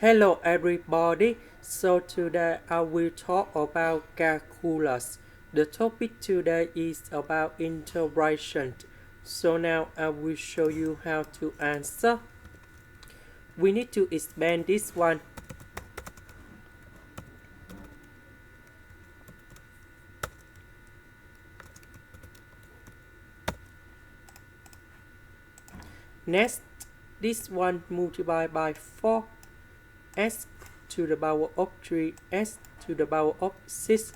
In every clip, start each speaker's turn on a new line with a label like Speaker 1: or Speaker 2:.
Speaker 1: Hello everybody, so today I will talk about calculus. The topic today is about integration. So now I will show you how to answer. We need to expand this one. Next, this one multiplied by 4, s to the power of 3, s to the power of 6.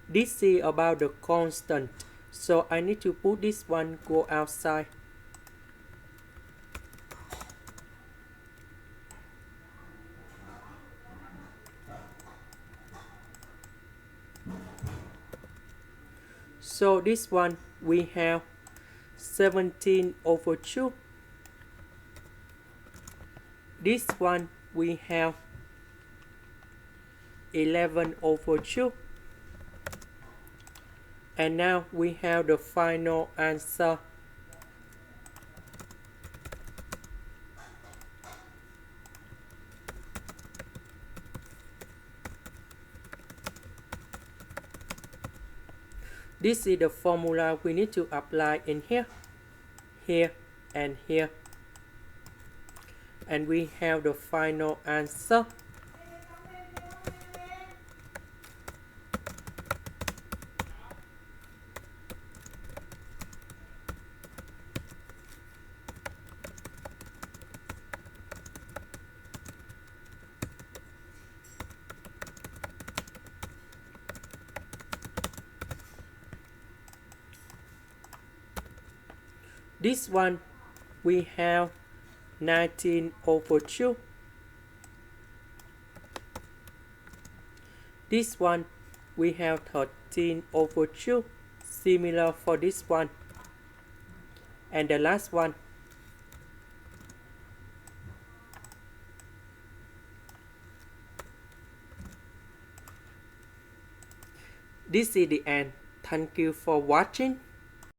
Speaker 1: This is about the constant, so I need to put this one go outside. So this one we have 17 over 2. This one we have 11 over 2. And now we have the final answer. This is the formula we need to apply in here, here, and here. And we have the final answer. This one we have 19 over 2. This one we have 13 over 2. Similar for this one. And the last one, this is the end. Thank you for watching.